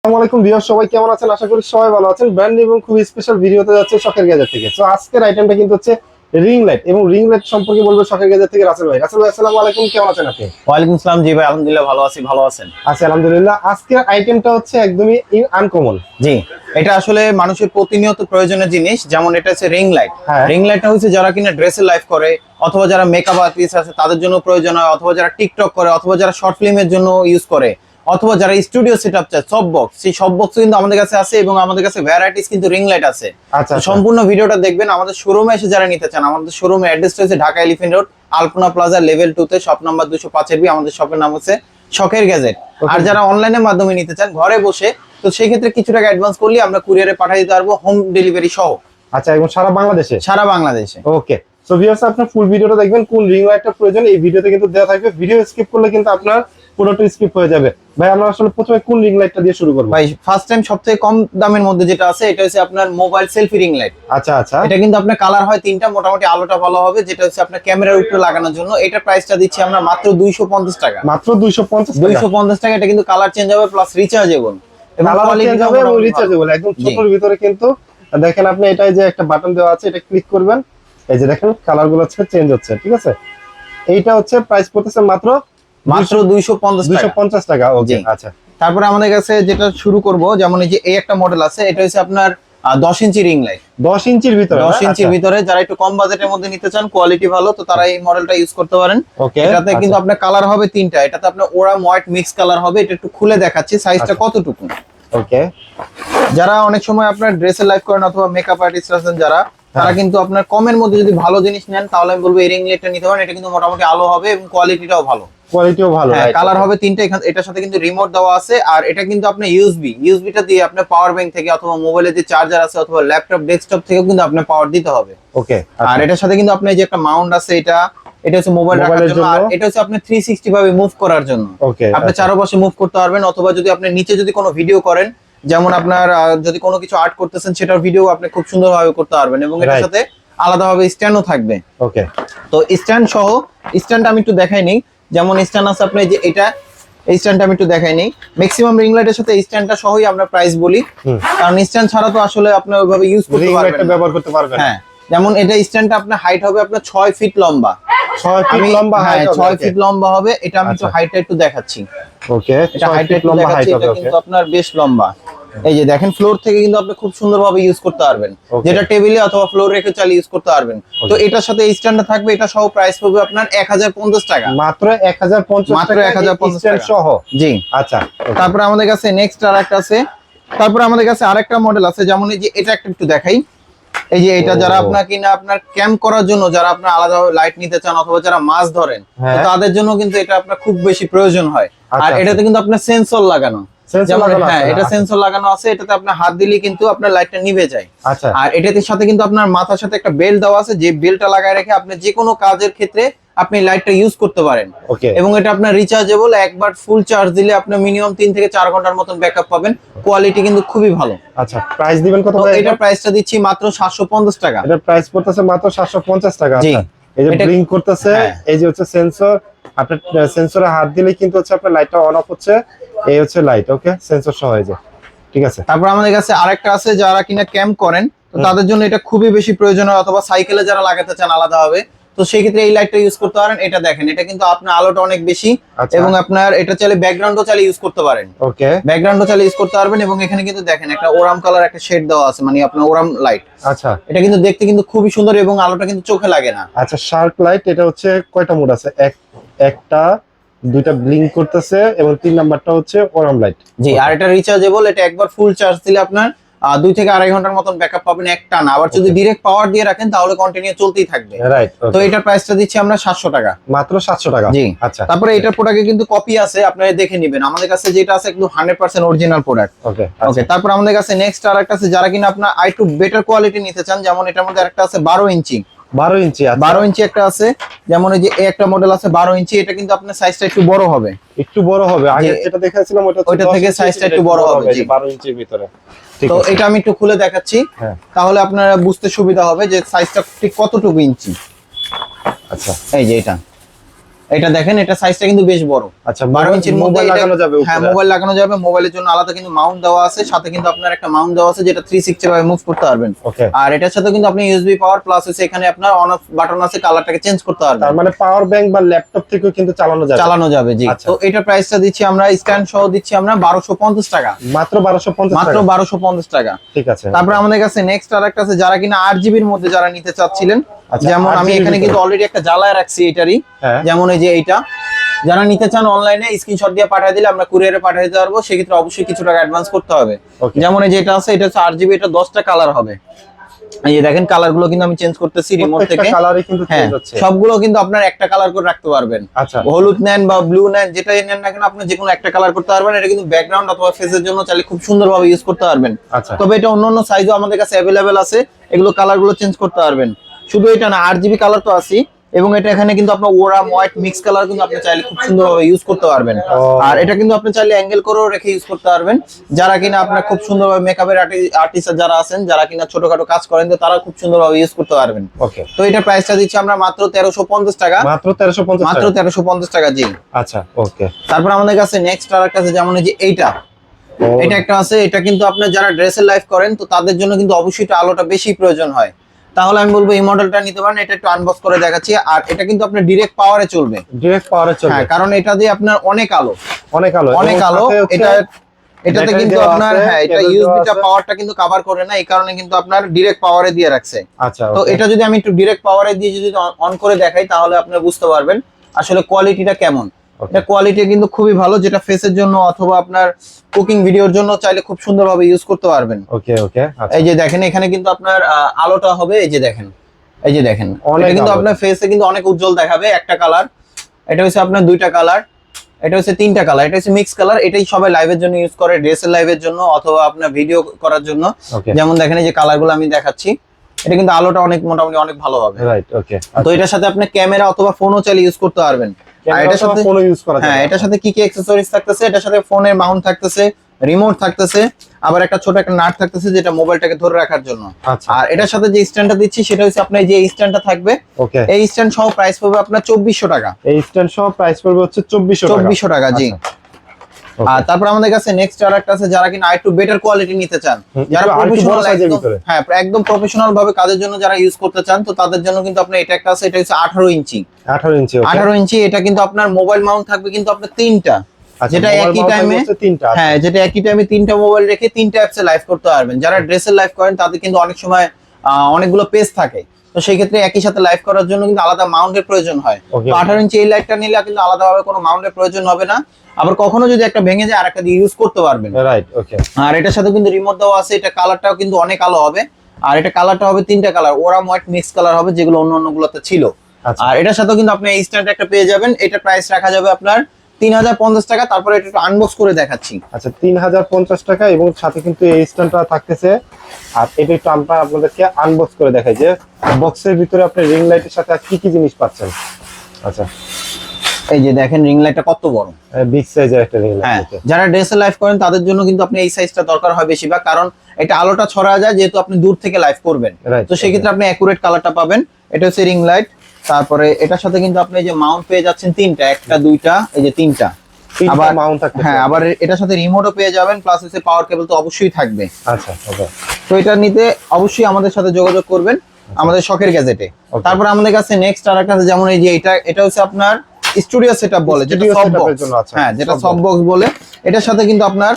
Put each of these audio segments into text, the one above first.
আসসালামু আলাইকুম ভিউয়ার, সবাই কেমন আছেন? আশা করি সবাই ভালো আছেন। ব্র্যান্ড নিউ এবং খুব স্পেশাল ভিডিওতে যাচ্ছে শখের গ্যাজেট থেকে। তো আজকের আইটেমটা কিন্তু হচ্ছে রিং লাইট, এবং রিং লাইট সম্পর্কে বলবো শখের গ্যাজেট থেকে রাসেল ভাই। রাসেল ভাই, আসসালামু আলাইকুম, কেমন আছেন আপনি? ওয়ালাইকুম আসসালাম। জি ভাই, আলহামদুলিল্লাহ ভালো আছি। ভালো আছেন? আছি আলহামদুলিল্লাহ। আজকের আইটেমটা হচ্ছে একদমই আনকমন। জি, এটা আসলে মানুষের প্রতিনিয়ত প্রয়োজনীয় জিনিস। যেমন এটা হচ্ছে রিং লাইট। হ্যাঁ। রিং লাইটটা হচ্ছে যারা কিনা ড্রেসের লাইফ করে, অথবা যারা মেকআপ আর্টিস্ট আছে তাদের জন্য প্রয়োজন হয়, অথবা যারা টিকটক করে, অথবা যারা শর্ট ফিল্মের জন্য ইউজ করে, অথবা যারা স্টুডিও সেটআপ চায়, সব বক্স, সেই সব বক্স কিন্তু আমাদের কাছে আছে, এবং আমাদের কাছে ভ্যারাইটিস কিন্তু রিং লাইট আছে। আচ্ছা, তো সম্পূর্ণ ভিডিওটা দেখবেন। আমাদের শোরুমে এসে যারা নিতে চান, আমাদের শোরুমে অ্যাড্রেসটা হচ্ছে ঢাকা এলিফ্যান্ট রোড, আলপনা প্লাজা লেভেল 2 তে, শপ নাম্বার 205 বি। আমাদের শপের নাম হচ্ছে শখের গ্যাজেট। আর যারা অনলাইনের মাধ্যমে নিতে চান ঘরে বসে, তো সেই ক্ষেত্রে কিছু টাকা অ্যাডভান্স করলে আমরা কুরিয়ারে পাঠিয়ে দিতে পারবো, হোম ডেলিভারি সহ। আচ্ছা, এবং সারা বাংলাদেশে? সারা বাংলাদেশে। ওকে। সো ভিউয়ার্স, আপনার ফুল ভিডিওটা দেখবেন, কোন রিং লাইটটা প্রয়োজন এই ভিডিওতে কিন্তু দেওয়া থাকবে। ভিডিও স্কিপ করলে কিন্তু আপনার পুরোটা স্কিপ হয়ে যাবে। ভাই, আমরা আসলে প্রথমে কোন রিং লাইটটা দিয়ে শুরু করব? ভাই, ফার্স্ট টাইম সবথেকে কম দামের মধ্যে যেটা আছে এটা হচ্ছে আপনার মোবাইল সেলফি রিং লাইট। আচ্ছা আচ্ছা। এটা কিন্তু আপনার কালার হয় তিনটা, মোটামুটি আলোটা ভালো হবে, যেটা হচ্ছে আপনার ক্যামেরার উপরে লাগানোর জন্য। এটা প্রাইসটা দিচ্ছি আমরা মাত্র 250 টাকা। মাত্র 250 টাকা? 250 টাকা। এটা কিন্তু কালার চেঞ্জ হবে প্লাস রিচার্জেবল, এবং কালার চেঞ্জ হবে এবং রিচার্জেবল, একদম জি। ছোটর ভিতরে। কিন্তু দেখেন আপনি, এটাই যে একটা বাটন দেওয়া আছে, এটা ক্লিক করবেন, এই যে দেখেন কালার গুলো হচ্ছে চেঞ্জ হচ্ছে। ঠিক আছে, এইটা হচ্ছে প্রাইস পড়তেছে মাত্র 250 টাকা। ওকে, জি। আচ্ছা। তারপরে আমাদের কাছে যেটা শুরু করব, যেমন এই যে এই একটা মডেল আছে, এটা হচ্ছে আপনার 10 ইঞ্চি রিং লাইট। 10 ইঞ্চির ভিতরে? 10 ইঞ্চির ভিতরে যারা একটু কম বাজেটের মধ্যে নিতে চান, কোয়ালিটি ভালো, তো তারা এই মডেলটা ইউজ করতে পারেন। ওকে। এটাতে কিন্তু আপনার কালার হবে তিনটা। এটাতে আপনার ওরাম হোয়াইট মিক্স কালার হবে। এটা একটু খুলে দেখাচ্ছি সাইজটা কতটুকু। ওকে। যারা অনেক সময় আপনার ড্রেসের লাইফ করেন, অথবা মেকআপ আর্টিস্ট আছেন যারা, তারা কিন্তু আপনার কমের মধ্যে যদি ভালো জিনিস নেন, তাহলে আমি বলবো এই রিং লাইটটা নিতে পারেন। এটা কিন্তু মোটামুটি আলো হবে এবং কোয়ালিটিটাও ভালো। কোয়ালিটিও ভালো। হ্যাঁ, কালার হবে তিনটা। এটার সাথে কিন্তু রিমোট দেওয়া আছে। আর এটা কিন্তু আপনার ইউএসবিটা দিয়ে আপনার পাওয়ার ব্যাংক থেকে, অথবা মোবাইলের যে চার্জার আছে, অথবা ল্যাপটপ ডেস্কটপ থেকেও কিন্তু আপনার পাওয়ার দিতে হবে। ওকে। আর এটার সাথে কিন্তু আপনার যে একটা মাউন্ট আছে, এটা হচ্ছে মোবাইল রাখার জন্য, আর এটা হচ্ছে আপনি 360 ভাবে মুভ করার জন্য। ওকে, আপনি চারপাশে মুভ করতে পারবেন, অথবা যদি আপনি নিচে যদি কোনো ভিডিও করেন, যেমন আপনার যদি কোনো কিছু আর্ট করতেছেন, সেটার ভিডিও আপনি খুব সুন্দরভাবে করতে পারবেন। এবং এটার সাথে আলাদাভাবে স্ট্যান্ডও থাকবে। ওকে। তো স্ট্যান্ড সহ, স্ট্যান্ড আমি একটু দেখাই নেই। যেমন স্ট্যান্ড আছে আপনার যে এটা, এই স্ট্যান্ডটা আমি একটু দেখাই নেই। ম্যাক্সিমাম রিং লাইটের সাথে এই স্ট্যান্ডটা সহই আমরা প্রাইস বলি, কারণ স্ট্যান্ড ছাড়া তো আসলে আপনি ওইভাবে ইউজ করতে পারবেন না, ব্যবহার করতে পারবেন। হ্যাঁ। যেমন এটা স্ট্যান্ডটা আপনার হাইট হবে আপনার 6 ফিট লম্বা। 6 ফিট লম্বা হাইট হবে? 6 ফিট লম্বা হবে। এটা আমি একটু হাইটটা একটু দেখাচ্ছি। ওকে, এটা হাইটটা একটু দেখাচ্ছি। এটা কিন্তু আপনার বেশ লম্বা। এই যে দেখেন, ফ্লোর থেকে কিন্তু আপনি খুব সুন্দরভাবে ইউজ করতে পারবেন, যেটা টেবিলে অথবা ফ্লোর রেখে চালিয়ে ইউজ করতে পারবেন। তো এটার সাথে স্ট্যান্ড থাকবে। এটা সহ প্রাইস পড়বে আপনার 1050 টাকা। মাত্র 1050 মাত্র 1050 টাকা সহ? জি। আচ্ছা। তারপরে আমাদের কাছে নেক্সট আরেকটা আছে। তারপরে আমাদের কাছে আরেকটা মডেল আছে, যেমন এই যে এটা একটু দেখাই। এই যে এটা যারা আপনার কিনা আপনার ক্যাম্প করার জন্য, যারা আপনার আলাদাভাবে লাইট নিতে চান, অথবা যারা মাছ ধরেন, তো তাদের জন্য কিন্তু এটা আপনার খুব বেশি প্রয়োজন হয়। আর এটাতে কিন্তু আপনার সেন্সর লাগানো। হ্যাঁ, এটা সেন্সর লাগানো আছে। এটাতে আপনার হাত দিলে কিন্তু আপনার লাইটটা নিভে যায়। আচ্ছা। আর এটাতে সাথে কিন্তু আপনার মাথার সাথে একটা বেল্ট দেওয়া আছে, যে বেল্টটা লাগায় রেখে আপনি যে কোনো কাজের ক্ষেত্রে আপনি লাইটটা ইউজ করতে পারেন। এবং এটা আপনার রিচার্জেবল। একবার ফুল চার্জ দিলে আপনি মিনিমাম 3 থেকে 4 ঘন্টার মতন ব্যাকআপ পাবেন। কোয়ালিটি কিন্তু খুবই ভালো। আচ্ছা, প্রাইস দিবেন কত ভাই? এটা প্রাইসটা দিচ্ছি মাত্র 750 টাকা। এটা প্রাইস পড়তেছে মাত্র 750 টাকা। জি। আচ্ছা, এই যে ব্লিঙ্ক করতেছে, এই যে হচ্ছে সেন্সর। আপনার সেন্সরে হাত দিলে কিন্তু হচ্ছে আপনার লাইটটা অন অফ হচ্ছে। এই হচ্ছে লাইট। ওকে, সেন্সর সহ। এই যে, ঠিক আছে। তারপর আমাদের কাছে আরেকটা আছে, যারা কিনা ক্যাম্প করেন, তো তাদের জন্য এটা খুবই বেশি প্রয়োজন হয়, অথবা সাইকেলে যারা লাগাতে চান আলাদাভাবে, তো সেই ক্ষেত্রে এই লাইটটা ইউজ করতে পারেন। এটা দেখেন, এটা কিন্তু আপনার আলোটা অনেক বেশি, এবং আপনার এটা চাইলে ব্যাকগ্রাউন্ডও চাইলে ইউজ করতে পারেন। ওকে, ব্যাকগ্রাউন্ডও চাইলে ইউজ করতে পারবেন। এবং এখানে কিন্তু দেখেন একটা ওরাম কালার একটা শেড দেওয়া আছে, মানে আপনার ওরাম লাইট। আচ্ছা। এটা কিন্তু দেখতে কিন্তু খুবই সুন্দর, এবং আলোটা কিন্তু চোখে লাগে না। আচ্ছা, শার্প লাইট। এটা হচ্ছে কয়টা মোড আছে? একটা, দুইটা ব্লিঙ্ক করতেছে, এবং 3 নাম্বারটা হচ্ছে ওরাম লাইট। জি। আর এটা রিচার্জেবল। এটা একবার ফুল চার্জ দিলে আপনার 2 থেকে 2.5 ঘন্টার মতন ব্যাকআপ পাবেন একটা না। আবার যদি ডাইরেক্ট পাওয়ার দিয়ে রাখেন, তাহলে কন্টিনিউ চলতেই থাকবে। রাইট। তো এটার প্রাইসটা দিচ্ছি আমরা 700 টাকা। মাত্র 700 টাকা? জি। আচ্ছা। তারপরে এটার প্রোডাক্টে কিন্তু কপি আছে, আপনারা দেখে নেবেন। আমাদের কাছে যেটা আছে একদম 100% অরিজিনাল প্রোডাক্ট। ওকে। ওকে। তারপর আমাদের কাছে নেক্সট আরেকটা আছে, যারা কিনা আপনার আইটু বেটার কোয়ালিটি নিতে চান, যেমন এটার মধ্যে আরেকটা আছে 12 ইঞ্চি। 12 ইঞ্চি? 12 ইঞ্চি একটা আছে। যেমন এই যে একটা মডেল আছে 12 ইঞ্চি। এটা কিন্তু আপনার সাইজটা একটু বড় হবে। একটু বড় হবে? আগে যেটা দেখাছিলাম ওইটা থেকে সাইজটা একটু বড় হবে। জি, 12 ইঞ্চির ভিতরে। তো এটা আমি একটু খুলে দেখাচ্ছি, তাহলে আপনারা বুঝতে সুবিধা হবে যে সাইজটা ঠিক কতটুকু ইঞ্চি। আচ্ছা, এই যে এটা এটা দেখেন, এটা সাইজটা কিন্তু বেশ বড়। আচ্ছা, 12 ইঞ্চির মধ্যে মোবাইল এটা- লাগানো যাবে হ্যাঁ, উপরে? মোবাইল লাগানো যাবে। মোবাইলের জন্য আলাদা কিন্তু মাউন্ট দেওয়া আছে, সাথে কিন্তু আপনার একটা মাউন্ট দেওয়া আছে যেটা 360 ভাবে মুভ করতে পারবেন। ওকে। আর এটার সাথে কিন্তু আপনি ইউএসবি পাওয়ার প্লাস হচ্ছে এখানে আপনার অন অফ বাটন আছে, কালারটাকে চেঞ্জ করতে পারবেন। তার মানে পাওয়ার ব্যাংক বা ল্যাপটপ থেকেও কিন্তু চালানো যাবে? চালানো যাবে, জি। আচ্ছা। তো এটা প্রাইসটা দিচ্ছি আমরা, স্ট্যান্ড সহ দিচ্ছি আমরা 1250 টাকা, মাত্র 1250 মাত্র টাকা? 1250 টাকা। ঠিক আছে। তারপর আমাদের কাছে নেক্সট আরেকটা আছে, যারা কিনা 8GB এর মধ্যে যারা নিতে চাচ্ছিলেন, আচ্ছা, যেমন 8GB আমি এখানে কিন্তু অলরেডি একটা জ্বালায় রাখছি এটারই, হ্যাঁ। যেমন এই যে এইটা, যারা নিতে চান অনলাইনে স্ক্রিনশট দিয়ে পাঠিয়ে দিলে আমরা কুরিয়ারে পাঠিয়ে দিতে পারবো, সেক্ষেত্রে অবশ্যই কিছু টাকা অ্যাডভান্স করতে হবে। Okay. যেমন এই যে এটা আছে, এটা হচ্ছে 8GB, এটা 10টা কালার হবে। এই যে দেখেন, কালার গুলো কিন্তু আমি চেঞ্জ করতেছি রিমোট প্রত্যেকটা থেকে। কালারই কিন্তু হ্যাঁ, চেঞ্জ হচ্ছে? সবগুলো কিন্তু আপনার একটা কালার করে রাখতে পারবেন। আচ্ছা। হলুদ নেন বা ব্লু নেন, যেটাই নেন না কেন আপনি যে কোনো একটা কালার করতে পারবেন। এটা কিন্তু ব্যাকগ্রাউন্ড অথবা ফেসের জন্য চাইলে খুব সুন্দরভাবে ইউজ করতে পারবেন। আচ্ছা। তবে এটা অন্য অন্য সাইজও আমাদের কাছে অ্যাভেলেবেল আছে, এগুলো কালার গুলো চেঞ্জ করতে পারবেন। শুধু এটা না, 8GB কালার তো আছে, এবং এটা এখানে কিন্তু আপনার ওরাম হোয়াইট মিক্স কালার কিন্তু আপনি চাইলে খুব সুন্দরভাবে ইউজ করতে পারবেন। আর এটা কিন্তু আপনি চাইলে অ্যাঙ্গেল করেও রেখে ইউজ করতে পারবেন। যারা কিনা আপনার খুব সুন্দরভাবে মেকআপের আর্টিস্ট যারা আছেন, যারা কিনা ছোটখাটো কাজ করেন, তো তারা খুব সুন্দরভাবে ইউজ করতে পারবেন। ওকে। তো এটা প্রাইসটা দিচ্ছি আমরা মাত্র 1350 টাকা, মাত্র 1350 মাত্র টাকা? 1350 টাকা, জি। আচ্ছা, ওকে। তারপর আমাদের কাছে নেক্সট আরেকটা আছে, যেমন এই যে এইটা, ও, এটা একটা আছে। এটা কিন্তু আপনার যারা ড্রেসের লাইফ করেন, তো তাদের জন্য কিন্তু অবশ্যই একটু আলোটা বেশি প্রয়োজন হয়, তাহলে আমি বলবো এই মডেলটা নিতে পারেন। এটা একটু আনবক্স করে দেখাচ্ছি। আর এটা কিন্তু আপনার ডিরেক্ট পাওয়ারে চলবে। ডিরেক্ট পাওয়ারে চলবে? হ্যাঁ, কারণ এটা দিয়ে আপনার অনেক আলো, অনেক আলো, অনেক এবং আলো। সাথে হচ্ছে এটাতে ব্যাটারি কিন্তু দেওয়া আপনার, আছে, হ্যাঁ, এটা কেবল দেওয়া ইউএসবিটা আছে। পাওয়ারটা কিন্তু কভার করে না, এই কারণে কিন্তু আপনার ডিরেক্ট পাওয়ারে দিয়ে রাখছে। আচ্ছা, তো ওকে। এটা যদি আমি একটু ডিরেক্ট পাওয়ারে দিয়ে যদি অন করে দেখাই, তাহলে আপনি বুঝতে পারবেন আসলে কোয়ালিটিটা কেমন। Okay. এটা কোয়ালিটি কিন্তু খুবই ভালো, যেটা ফেসের জন্য অথবা আপনার কুকিং ভিডিওর জন্য চাইলে খুব সুন্দরভাবে ইউজ করতে পারবেন। ওকে, ওকে। আচ্ছা। এই যে দেখেন, এখানে কিন্তু আপনার আলোটা হবে, এই যে দেখেন, এই যে দেখেন, অনেক এটা কিন্তু আলো। আপনার ফেসে কিন্তু অনেক উজ্জ্বল দেখাবে। একটা কালার, এটা হচ্ছে আপনার দুইটা কালার, এটা হচ্ছে তিনটা কালার, এটা হচ্ছে মিক্স কালার। এটাই সবাই লাইভের জন্য ইউজ করে, ড্রেসের লাইভের জন্য অথবা আপনার ভিডিও করার জন্য। Okay. যেমন দেখেন, এই যে কালারগুলো আমি দেখাচ্ছি, এটা কিন্তু আলোটা অনেক মোটামুটি অনেক ভালো হবে। রাইট, ওকে। তো এটার সাথে আপনি ক্যামেরা অথবা ফোনও চাইলে ইউজ করতে পারবেন। আর এটার সাথে ফোন ইউজ করা হ্যাঁ, যাবে? এটার সাথে কি কি অ্যাকসেসরিজ থাকতেছে, এটার সাথে ফোনের মাউন্ট থাকতেছে, রিমোট থাকতেছে, আবার একটা ছোট একটা নাট থাকতেছে যেটা মোবাইলটাকে ধরে রাখার জন্য। আচ্ছা। আর এটার সাথে যে স্ট্যান্ডটা দিচ্ছি, সেটা হচ্ছে আপনার যে স্ট্যান্ডটা থাকবে, ওকে। এই স্ট্যান্ড সহ প্রাইস পড়বে আপনার 2400 টাকা। এই স্ট্যান্ড সহ প্রাইস পড়বে হচ্ছে 2400 টাকা? 2400 টাকা, জি। আচ্ছা। Okay. আর তারপর আমাদের কাছে নেক্সট আরেকটা আছে, যারা কিনা একটু বেটার কোয়ালিটি নিতে চান, যারা একটু আরেকটু বড় প্রফেশনাল, সাইজের একদম ভিতরে? হ্যাঁ, একদম প্রফেশনাল ভাবে কাজের জন্য যারা ইউজ করতে চান, তো তাদের জন্য কিন্তু আপনার এটা একটা আছে, এটা হচ্ছে 18 ইঞ্চি। 18 ইঞ্চি? ওকে। 18 ইঞ্চি, এটা কিন্তু আপনার মোবাইল মাউন্ট থাকবে কিন্তু আপনার তিনটা, আচ্ছা, যেটা মোবাইল একই মাউন্ট টাইমে, হচ্ছে তিনটা? হ্যাঁ, যেটা একই টাইমে তিনটা মোবাইল রেখে তিনটা অ্যাপসে লাইভ করতে পারবেন। যারা ড্রেসের লাইভ করেন, তাদের কিন্তু অনেক সময় অনেকগুলো পেজ থাকে, তো সেই ক্ষেত্রে একই সাথে লাইভ করার জন্য কিন্তু আলাদা মাউন্টের প্রয়োজন হয়। Okay. তো 18 ইঞ্চি এই লাইটটা নিলে কিন্তু আলাদাভাবে কোনো মাউন্টের প্রয়োজন হবে না। আবার কখনো যদি একটা ভেঙে যায়, আরেকটা দিয়ে ইউজ করতে পারবেন। রাইট, ওকে। আর এটার সাথে কিন্তু রিমোট দেওয়া আছে। এটা কালারটাও কিন্তু অনেক আলো হবে। আর এটা কালারটা হবে তিনটা কালার, ওরাম হোয়াইট মিক্স কালার হবে, যেগুলো অন্য অন্যগুলোতে ছিল। আচ্ছা। আর এটার সাথে কিন্তু আপনি এই স্ট্যান্ড একটা পেয়ে যাবেন। এটা প্রাইস রাখা যাবে আপনার 3050 টাকা। তারপরে এটা একটু আনবক্স করে দেখাচ্ছি। আচ্ছা, 3050 টাকা, এবং সাথে কিন্তু এই স্ট্যান্ডটা থাকতেছে। আর এটা একটু আমরা আপনাদেরকে আনবক্স করে দেখাই যে বক্সের ভিতরে আপনি রিং লাইটের সাথে আর কি কি জিনিস পাচ্ছেন। আচ্ছা, এই যে দেখেন, রিং লাইটটা কত বড়, বিগ সাইজের একটা রিং হ্যাঁ। লাইট। যারা ড্রেসে লাইভ করেন, তাদের জন্য কিন্তু আপনি এই সাইজটা দরকার হয় বেশিরভাগ, কারণ এটা আলোটা ছড়া যায়, যেহেতু আপনি দূর থেকে লাইভ করবেন। Right, তো সেই ক্ষেত্রে আপনি অ্যাকুরেট কালারটা পাবেন। এটা হচ্ছে রিং লাইট। তারপরে এটার সাথে কিন্তু আপনি এই যে মাউন্ট পেয়ে যাচ্ছেন তিনটা, একটা দুইটা, এই যে তিনটা। আবার মাউন্ট থাকতেছে? হ্যাঁ, আবার এটার সাথে রিমোটও পেয়ে যাবেন, প্লাস হচ্ছে পাওয়ার কেবল তো অবশ্যই থাকবে। আচ্ছা, ওকে। তো এটা নিতে অবশ্যই আমাদের সাথে যোগাযোগ করবেন আমাদের শখের গ্যাজেটে। Okay. তারপর আমাদের কাছে নেক্সট আরেকটা আছে, যেমন এই যে এটা হচ্ছে আপনার স্টুডিও সেটআপ বলে, যেটা Studio সফট setup এর বক্স, জন্য, আচ্ছা, হ্যাঁ, যেটা soft সফট বক্স বলে। এটার সাথে কিন্তু আপনার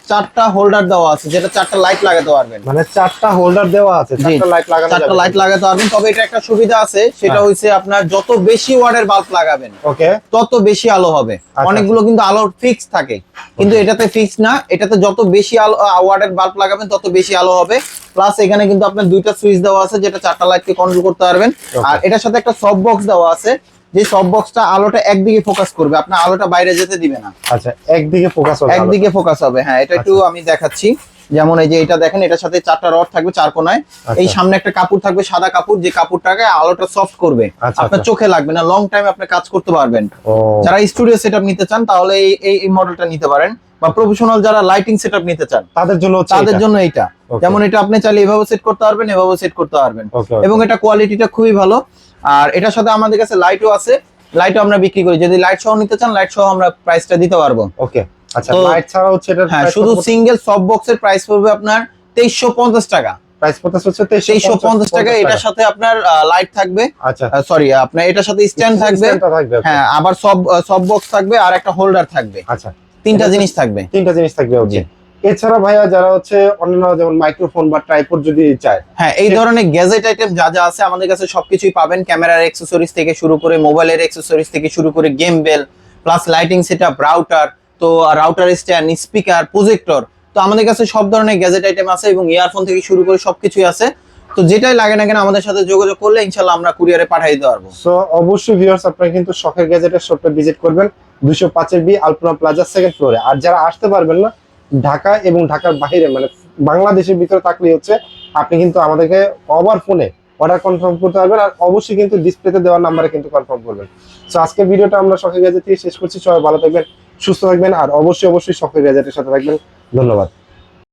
4টা হোল্ডার দেওয়া আছে, যেটা 4টা লাইট লাগাতে পারবেন। মানে 4টা হোল্ডার দেওয়া আছে, জি, 4টা লাইট লাগানো যাবে? 4টা লাইট লাগাতে পারবেন। তবে এটা একটা সুবিধা আছে, সেটা হ্যাঁ। হচ্ছে আপনার যত বেশি ওয়াটের বাল্ব লাগাবেন, ওকে। তত বেশি আলো হবে। অনেকগুলো কিন্তু আলো ফিক্স থাকে, কিন্তু এটাতে ফিক্স না। এটাতে যত বেশি আলো ওয়াটের বাল্ব লাগাবেন, তত বেশি আলো হবে। প্লাস এখানে কিন্তু আপনার দুইটা সুইচ দেওয়া আছে, যেটা 4টা লাইটকে কন্ট্রোল করতে পারবেন। আর এটার সাথে একটা সফট বক্স দেওয়া আছে, যে সফট বক্সটা আলোটা একদিকে ফোকাস করবে, আপনার আলোটা বাইরে যেতে দিবে না। আচ্ছা, একদিকে ফোকাস হবে? একদিকে ফোকাস হবে, হ্যাঁ। এটা একটু আমি দেখাচ্ছি। যেমন এই যে এটা দেখেন, এটার সাথে 4টা রড থাকবে 4 কোণায়। এই সামনে একটা কাপড় থাকবে, সাদা কাপড়, যে কাপড়টাকে আলোটা সফট করবে, আচ্ছা, আপনার আচ্ছা। চোখে লাগবে না, লং টাইম আপনি কাজ করতে পারবেন। ও, যারা স্টুডিও সেটআপ নিতে চান, তাহলে এই মডেলটা নিতে পারেন। বা প্রফেশনাল যারা লাইটিং সেটআপ নিতে চান, তাদের জন্য হচ্ছে তাদের এটা? জন্য এইটা। Okay. যেমন এটা আপনি চাইলে এভাবে সেট করতে পারবেন, এভাবে সেট করতে পারবেন। Okay, okay. এবং এটা কোয়ালিটিটা খুবই ভালো। আর এটার সাথে আমাদের কাছে লাইটও আছে, লাইটও আমরা বিক্রি করি, যদি লাইট সহ নিতে চান লাইট সহ আমরা প্রাইসটা দিতে পারবো। ওকে আচ্ছা, তো- লাইট ছাড়া হচ্ছে এটা হ্যাঁ, শুধু সিঙ্গেল সফট বক্সের প্রাইস পড়বে আপনার 2350 টাকা। প্রাইস পড়তেছে হচ্ছে 2350 টাকা। এটার সাথে আপনার লাইট থাকবে, আচ্ছা সরি আপনার এটার সাথে স্ট্যান্ড থাকবে, স্ট্যান্ডটা থাকবে, okay. হ্যাঁ, আবার সব বক্স থাকবে আর একটা হোল্ডার থাকবে, আচ্ছা তিনটা জিনিস থাকবে। তিনটা জিনিস থাকবে, ওকে। জি। এছাড়া ভাইয়া যারা হচ্ছে অন্যান্য যেমন মাইক্রোফোন বা ট্রাইপড যদি চায়, হ্যাঁ, এই ধরনের গ্যাজেট আইটেম যা যা আছে আমাদের কাছে সবকিছুই পাবেন। ক্যামেরার অ্যাকসেসরিজ থেকে শুরু করে মোবাইলের অ্যাকসেসরিজ থেকে শুরু করে গেম বেল প্লাস লাইটিং সেটআপ, রাউটার, তো রাউটার স্ট্যান্ড, স্পিকার, প্রজেক্টর, তো আমাদের কাছে সব ধরনের গ্যাজেট আইটেম আছে এবং ইয়ারফোন থেকে শুরু করে সবকিছুই আছে। তো যেটাই লাগে না কেন আমাদের সাথে যোগাযোগ করলে ইনশাআল্লাহ আমরা কুরিয়ারে পাঠিয়ে দিতে পারবো। সো অবশ্যই ভিউয়ার্স আপনারা কিন্তু শখের গ্যাজেটের শপটা ভিজিট করবেন 205 বি আলপনা প্লাজা সেকেন্ড ফ্লোরে। আর যারা আসতে পারবেন না ঢাকা এবং ঢাকার বাইরে মানে বাংলাদেশের ভিতরে থাকলে হচ্ছে আপনি কিন্তু আমাদেরকে ওভার ফোনে অর্ডার কনফার্ম করতে পারবেন, আর অবশ্যই কিন্তু ডিসপ্লেতে দেওয়ার নাম্বারে কিন্তু কনফার্ম করবেন। সো আজকের ভিডিওটা আমরা শখের গ্যাজেট থেকে শেষ করছি। সবাই ভালো থাকবেন, সুস্থ থাকবেন, আর অবশ্যই শখের গ্যাজেটের সাথে থাকবেন। ধন্যবাদ।